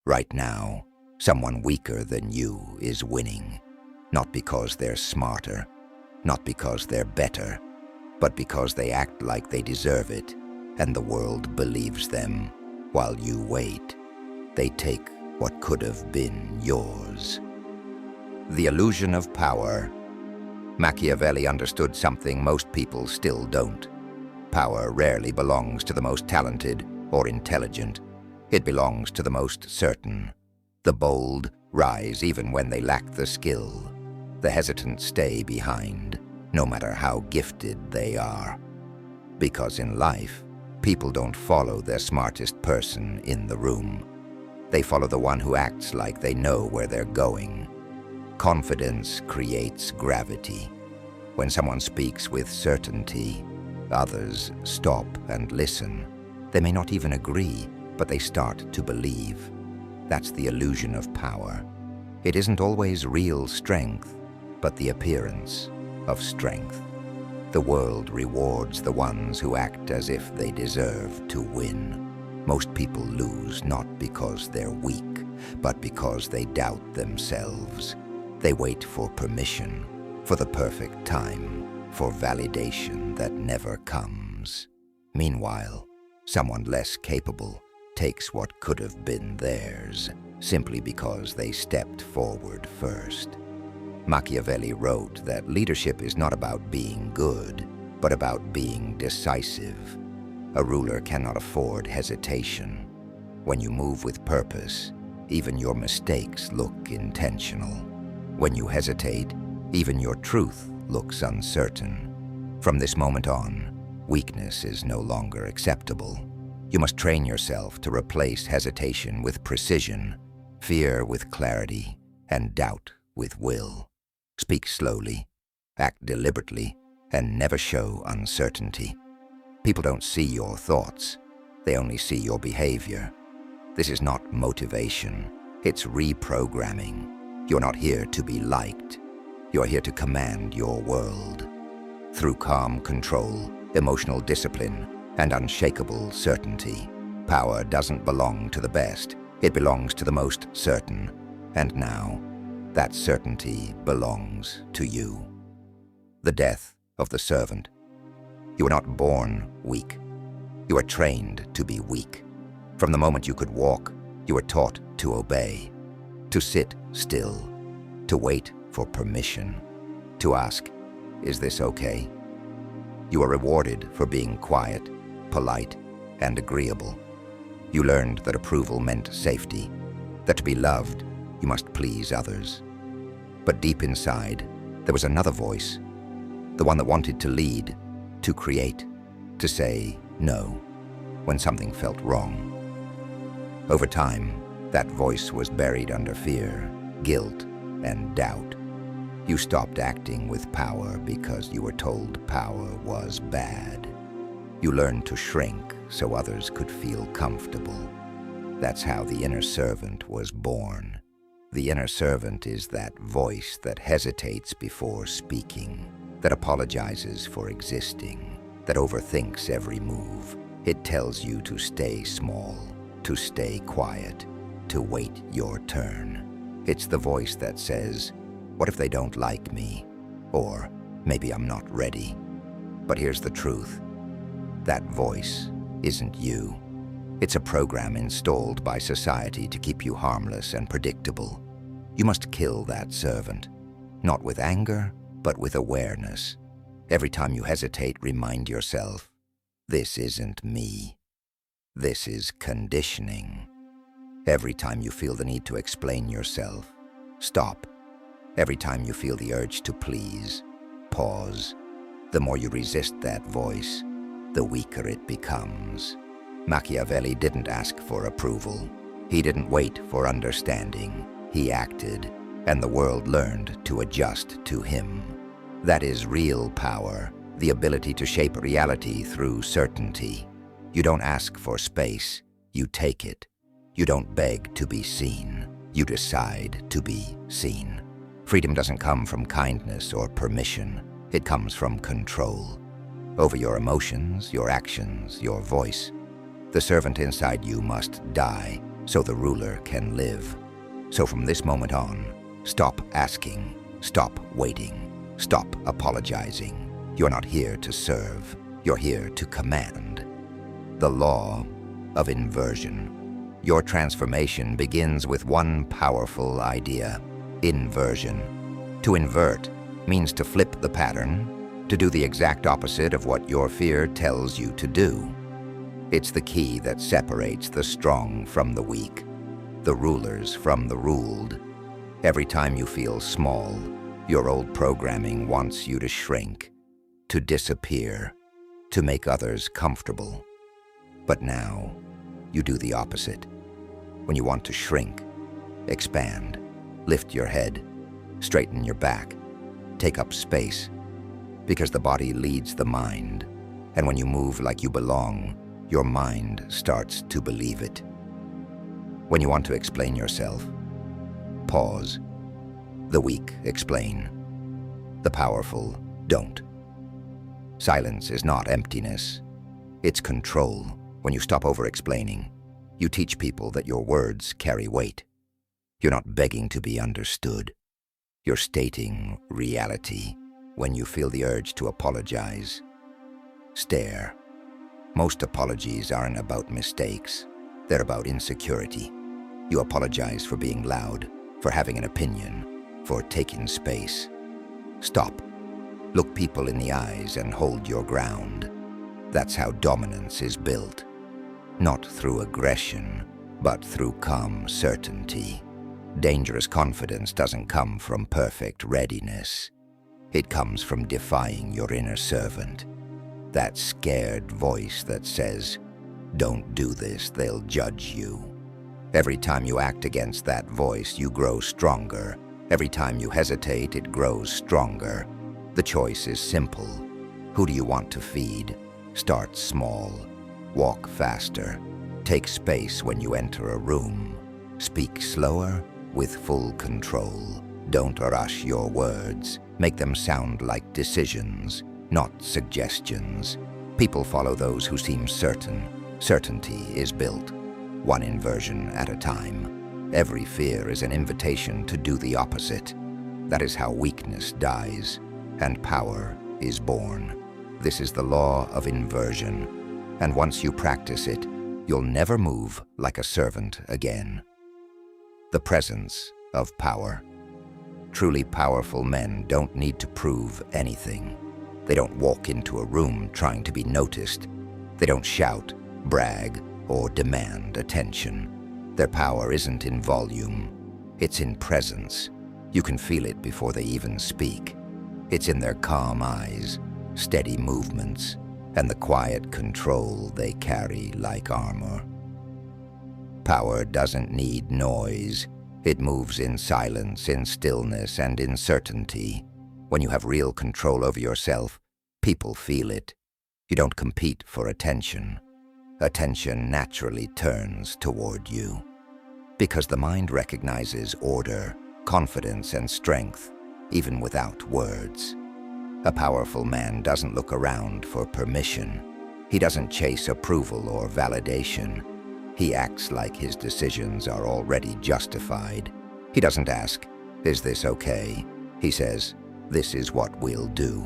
Right now, someone weaker than you is winning. Not because they're smarter, not because they're better, but because they act like they deserve it, and the world believes them. While you wait, they take what could have been yours. The illusion of power. Machiavelli understood something most people still don't. Power rarely belongs to the most talented or intelligent. It belongs to the most certain. The bold rise even when they lack the skill. The hesitant stay behind, no matter how gifted they are. Because in life, people don't follow their smartest person in the room. They follow the one who acts like they know where they're going. Confidence creates gravity. When someone speaks with certainty, others stop and listen. They may not even agree, but they start to believe. That's the illusion of power. It isn't always real strength, but the appearance of strength. The world rewards the ones who act as if they deserve to win. Most people lose not because they're weak, but because they doubt themselves. They wait for permission, for the perfect time, for validation that never comes. Meanwhile, someone less capable takes what could have been theirs simply because they stepped forward first. Machiavelli wrote that leadership is not about being good, but about being decisive. A ruler cannot afford hesitation. When you move with purpose, even your mistakes look intentional. When you hesitate, even your truth looks uncertain. From this moment on, weakness is no longer acceptable. You must train yourself to replace hesitation with precision, fear with clarity, and doubt with will. Speak slowly, act deliberately, and never show uncertainty. People don't see your thoughts, they only see your behavior. This is not motivation, it's reprogramming. You're not here to be liked, you're here to command your world. Through calm control, emotional discipline, and unshakable certainty, power doesn't belong to the best, it belongs to the most certain. And now, that certainty belongs to you. The death of the servant. You were not born weak. You were trained to be weak. From the moment you could walk, you were taught to obey, to sit still, to wait for permission, to ask, "Is this okay?" You were rewarded for being quiet, polite, and agreeable. You learned that approval meant safety, that to be loved, you must please others. But deep inside, there was another voice, the one that wanted to lead, to create, to say no when something felt wrong. Over time, that voice was buried under fear, guilt, and doubt. You stopped acting with power because you were told power was bad. You learned to shrink so others could feel comfortable. That's how the inner servant was born. The inner servant is that voice that hesitates before speaking, that apologizes for existing, that overthinks every move. It tells you to stay small, to stay quiet, to wait your turn. It's the voice that says, "What if they don't like me?" Or, "Maybe I'm not ready." But here's the truth. That voice isn't you. It's a program installed by society to keep you harmless and predictable. You must kill that servant, not with anger, but with awareness. Every time you hesitate, remind yourself, this isn't me. This is conditioning. Every time you feel the need to explain yourself, stop. Every time you feel the urge to please, pause. The more you resist that voice, the weaker it becomes. Machiavelli didn't ask for approval. He didn't wait for understanding. He acted, and the world learned to adjust to him. That is real power, the ability to shape reality through certainty. You don't ask for space, you take it. You don't beg to be seen, you decide to be seen. Freedom doesn't come from kindness or permission, it comes from control. Over your emotions, your actions, your voice. The servant inside you must die, so the ruler can live. So from this moment on, stop asking, stop waiting, stop apologizing. You're not here to serve, you're here to command. The law of inversion. Your transformation begins with one powerful idea: inversion. To invert means to flip the pattern, to do the exact opposite of what your fear tells you to do. It's the key that separates the strong from the weak, the rulers from the ruled. Every time you feel small, your old programming wants you to shrink, to disappear, to make others comfortable. But now, you do the opposite. When you want to shrink, expand, lift your head, straighten your back, take up space, because the body leads the mind, and when you move like you belong, your mind starts to believe it. When you want to explain yourself, pause. The weak explain. The powerful don't. Silence is not emptiness. It's control. When you stop over-explaining, you teach people that your words carry weight. You're not begging to be understood. You're stating reality. When you feel the urge to apologize, stare. Most apologies aren't about mistakes. They're about insecurity. You apologize for being loud, for having an opinion, for taking space. Stop. Look people in the eyes and hold your ground. That's how dominance is built. Not through aggression, but through calm certainty. Dangerous confidence doesn't come from perfect readiness. It comes from defying your inner servant. That scared voice that says, "Don't do this, they'll judge you." Every time you act against that voice, you grow stronger. Every time you hesitate, it grows stronger. The choice is simple. Who do you want to feed? Start small. Walk faster. Take space when you enter a room. Speak slower with full control. Don't rush your words. Make them sound like decisions, not suggestions. People follow those who seem certain. Certainty is built, one inversion at a time. Every fear is an invitation to do the opposite. That is how weakness dies, and power is born. This is the law of inversion, and once you practice it, you'll never move like a servant again. The presence of power. Truly powerful men don't need to prove anything. They don't walk into a room trying to be noticed. They don't shout, brag, or demand attention. Their power isn't in volume. It's in presence. You can feel it before they even speak. It's in their calm eyes, steady movements, and the quiet control they carry like armor. Power doesn't need noise. It moves in silence, in stillness, and in certainty. When you have real control over yourself, people feel it. You don't compete for attention. Attention naturally turns toward you. Because the mind recognizes order, confidence, and strength, even without words. A powerful man doesn't look around for permission. He doesn't chase approval or validation. He acts like his decisions are already justified. He doesn't ask, "Is this okay?" He says, "This is what we'll do."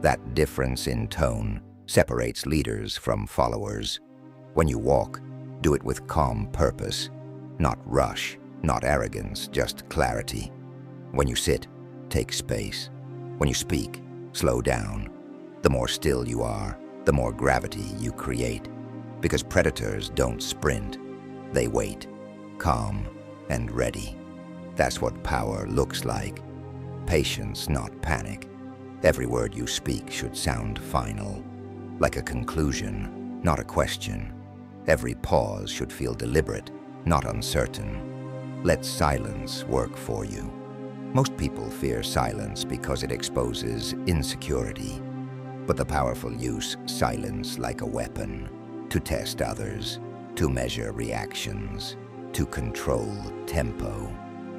That difference in tone separates leaders from followers. When you walk, do it with calm purpose, not rush, not arrogance, just clarity. When you sit, take space. When you speak, slow down. The more still you are, the more gravity you create. Because predators don't sprint, they wait, calm and ready. That's what power looks like. Patience, not panic. Every word you speak should sound final, like a conclusion, not a question. Every pause should feel deliberate, not uncertain. Let silence work for you. Most people fear silence because it exposes insecurity, but the powerful use silence like a weapon. To test others, to measure reactions, to control tempo.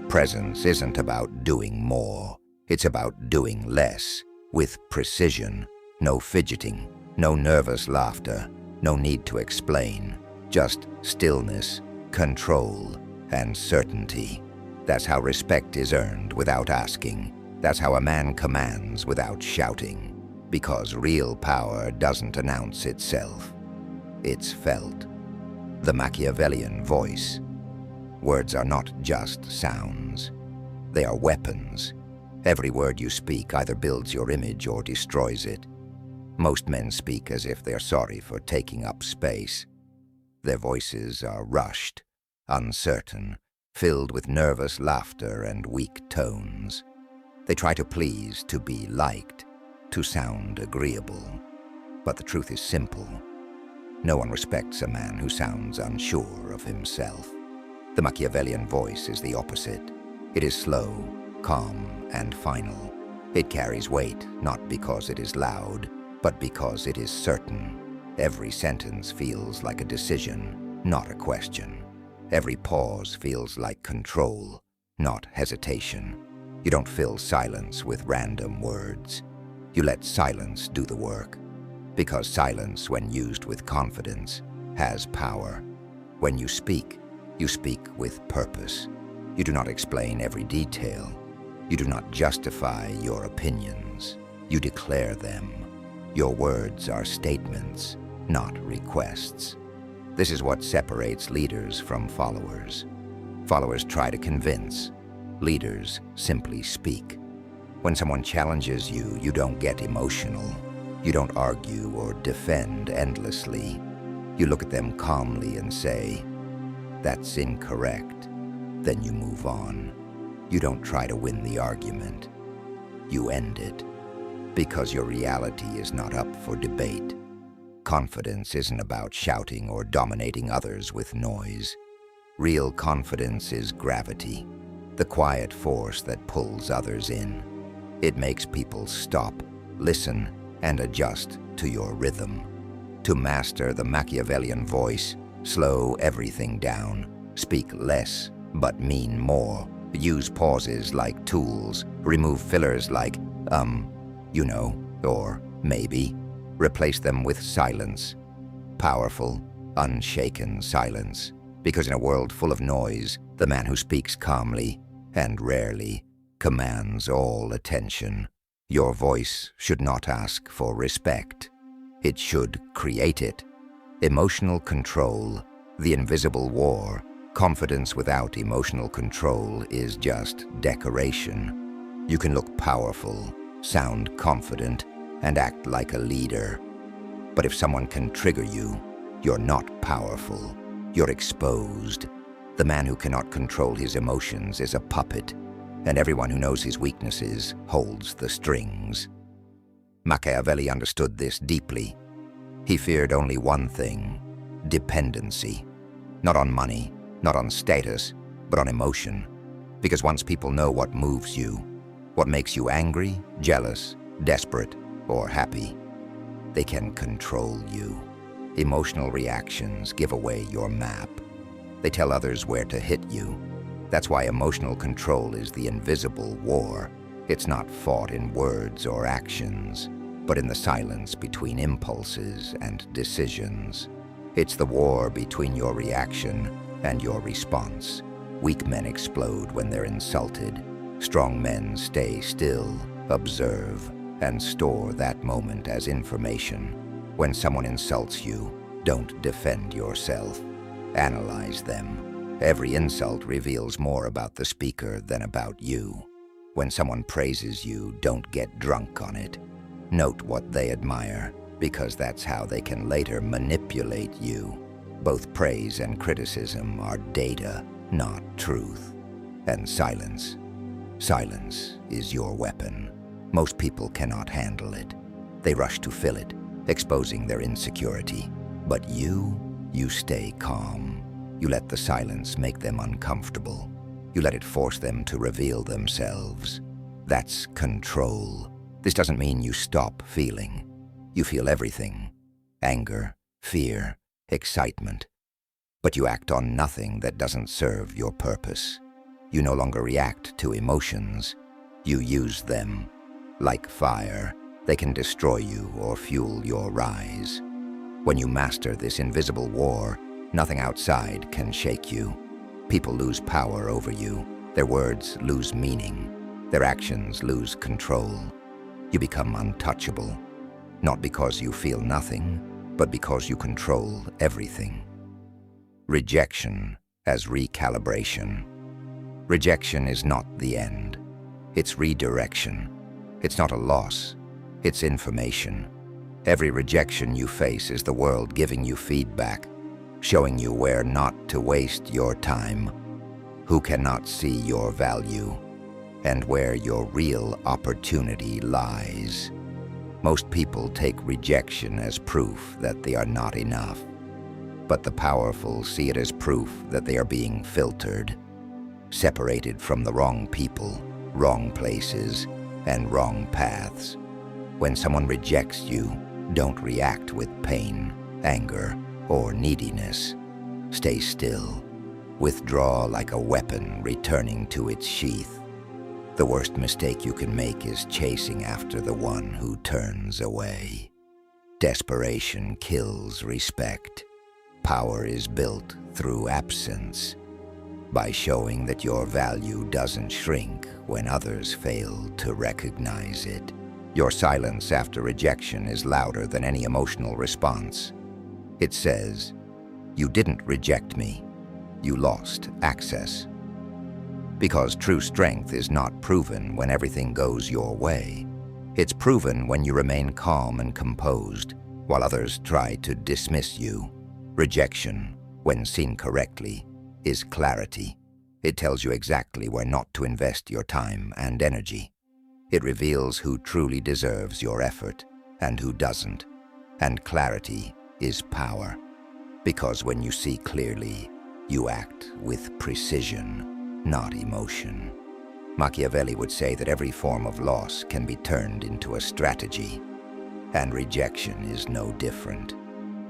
Presence isn't about doing more. It's about doing less, with precision. No fidgeting, no nervous laughter, no need to explain. Just stillness, control, and certainty. That's how respect is earned without asking. That's how a man commands without shouting. Because real power doesn't announce itself. It's felt. The Machiavellian voice. Words are not just sounds. They are weapons. Every word you speak either builds your image or destroys it. Most men speak as if they're sorry for taking up space. Their voices are rushed, uncertain, filled with nervous laughter and weak tones. They try to please, to be liked, to sound agreeable. But the truth is simple. No one respects a man who sounds unsure of himself. The Machiavellian voice is the opposite. It is slow, calm, and final. It carries weight, not because it is loud, but because it is certain. Every sentence feels like a decision, not a question. Every pause feels like control, not hesitation. You don't fill silence with random words. You let silence do the work. Because silence, when used with confidence, has power. When you speak with purpose. You do not explain every detail. You do not justify your opinions. You declare them. Your words are statements, not requests. This is what separates leaders from followers. Followers try to convince. Leaders simply speak. When someone challenges you, you don't get emotional. You don't argue or defend endlessly. You look at them calmly and say, "That's incorrect." Then you move on. You don't try to win the argument. You end it. Because your reality is not up for debate. Confidence isn't about shouting or dominating others with noise. Real confidence is gravity, the quiet force that pulls others in. It makes people stop, listen, and adjust to your rhythm. To master the Machiavellian voice, slow everything down, speak less, but mean more. Use pauses like tools, remove fillers like, or maybe. Replace them with silence. Powerful, unshaken silence. Because in a world full of noise, the man who speaks calmly, and rarely, commands all attention. Your voice should not ask for respect. It should create it. Emotional control, the invisible war. Confidence without emotional control is just decoration. You can look powerful, sound confident, and act like a leader. But if someone can trigger you, you're not powerful. You're exposed. The man who cannot control his emotions is a puppet, and everyone who knows his weaknesses holds the strings. Machiavelli understood this deeply. He feared only one thing: dependency. Not on money, not on status, but on emotion. Because once people know what moves you, what makes you angry, jealous, desperate, or happy, they can control you. Emotional reactions give away your map. They tell others where to hit you. That's why emotional control is the invisible war. It's not fought in words or actions, but in the silence between impulses and decisions. It's the war between your reaction and your response. Weak men explode when they're insulted. Strong men stay still, observe, and store that moment as information. When someone insults you, don't defend yourself. Analyze them. Every insult reveals more about the speaker than about you. When someone praises you, don't get drunk on it. Note what they admire, because that's how they can later manipulate you. Both praise and criticism are data, not truth. And silence. Silence is your weapon. Most people cannot handle it. They rush to fill it, exposing their insecurity. But you stay calm. You let the silence make them uncomfortable. You let it force them to reveal themselves. That's control. This doesn't mean you stop feeling. You feel everything: anger, fear, excitement. But you act on nothing that doesn't serve your purpose. You no longer react to emotions. You use them. Like fire, they can destroy you or fuel your rise. When you master this invisible war, Nothing outside can shake you. People lose power over you. Their words lose meaning. Their actions lose control. You become untouchable, not because you feel nothing, but because you control everything. Rejection as recalibration. Rejection is not the end. It's redirection. It's not a loss. It's information. Every rejection you face is the world giving you feedback, showing you where not to waste your time, who cannot see your value, and where your real opportunity lies. Most people take rejection as proof that they are not enough, but the powerful see it as proof that they are being filtered, separated from the wrong people, wrong places, and wrong paths. When someone rejects you, don't react with pain, anger, or neediness. Stay still. Withdraw like a weapon returning to its sheath. The worst mistake you can make is chasing after the one who turns away. Desperation kills respect. Power is built through absence, by showing that your value doesn't shrink when others fail to recognize it. Your silence after rejection is louder than any emotional response. It says, "You didn't reject me. You lost access." Because true strength is not proven when everything goes your way. It's proven when you remain calm and composed while others try to dismiss you. Rejection, when seen correctly, is clarity. It tells you exactly where not to invest your time and energy. It reveals who truly deserves your effort and who doesn't. And clarity is power. Because when you see clearly, you act with precision, not emotion. Machiavelli would say that every form of loss can be turned into a strategy, and rejection is no different.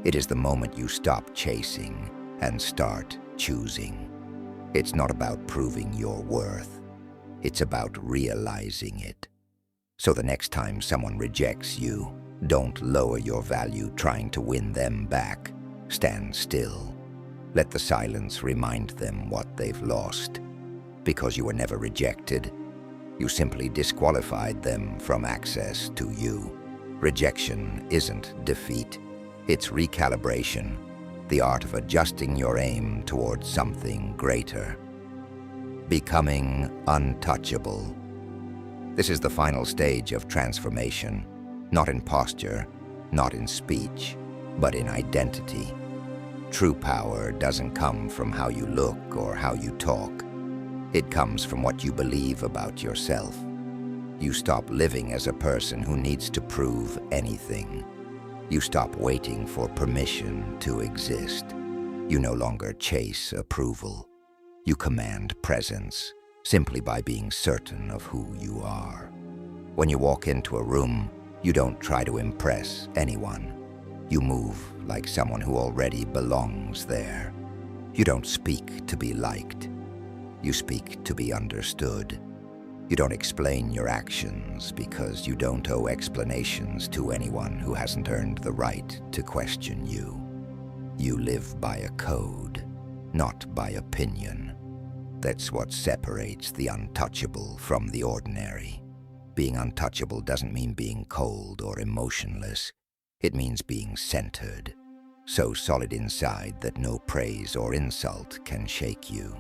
It is the moment you stop chasing and start choosing. It's not about proving your worth. It's about realizing it. So the next time someone rejects you, don't lower your value trying to win them back. Stand still. Let the silence remind them what they've lost. Because you were never rejected, you simply disqualified them from access to you. Rejection isn't defeat. It's recalibration, the art of adjusting your aim towards something greater. Becoming untouchable. This is the final stage of transformation, not in posture, not in speech, but in identity. True power doesn't come from how you look or how you talk. It comes from what you believe about yourself. You stop living as a person who needs to prove anything. You stop waiting for permission to exist. You no longer chase approval. You command presence simply by being certain of who you are. When you walk into a room, you don't try to impress anyone. You move like someone who already belongs there. You don't speak to be liked. You speak to be understood. You don't explain your actions because you don't owe explanations to anyone who hasn't earned the right to question you. You live by a code, not by opinion. That's what separates the untouchable from the ordinary. Being untouchable doesn't mean being cold or emotionless. It means being centered, so solid inside that no praise or insult can shake you.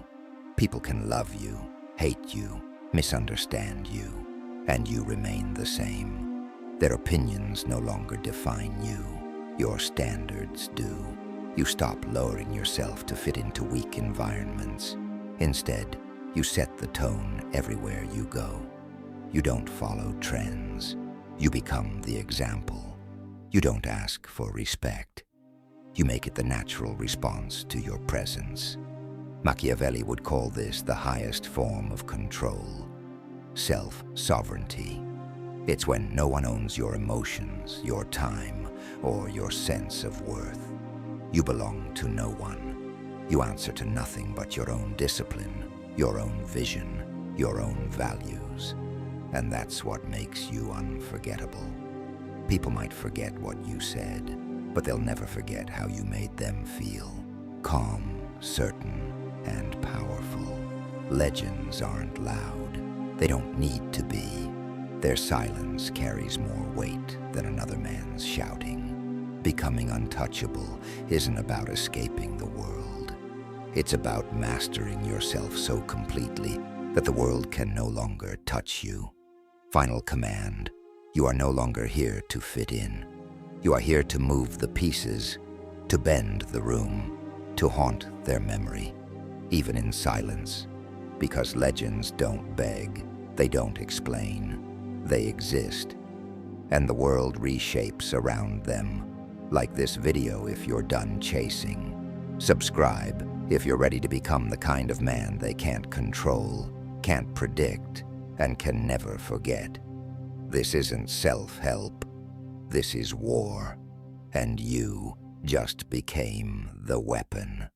People can love you, hate you, misunderstand you, and you remain the same. Their opinions no longer define you. Your standards do. You stop lowering yourself to fit into weak environments. Instead, you set the tone everywhere you go. You don't follow trends. You become the example. You don't ask for respect. You make it the natural response to your presence. Machiavelli would call this the highest form of control, self-sovereignty. It's when no one owns your emotions, your time, or your sense of worth. You belong to no one. You answer to nothing but your own discipline, your own vision, your own values. And that's what makes you unforgettable. People might forget what you said, but they'll never forget how you made them feel. calm, certain, and powerful. Legends aren't loud. They don't need to be. Their silence carries more weight than another man's shouting. Becoming untouchable isn't about escaping the world. It's about mastering yourself so completely that the world can no longer touch you. Final command: you are no longer here to fit in. You are here to move the pieces, to bend the room, to haunt their memory, even in silence. Because legends don't beg, they don't explain, they exist. And the world reshapes around them. Like this video if you're done chasing. Subscribe if you're ready to become the kind of man they can't control, can't predict, and can never forget. This isn't self-help. This is war. And you just became the weapon.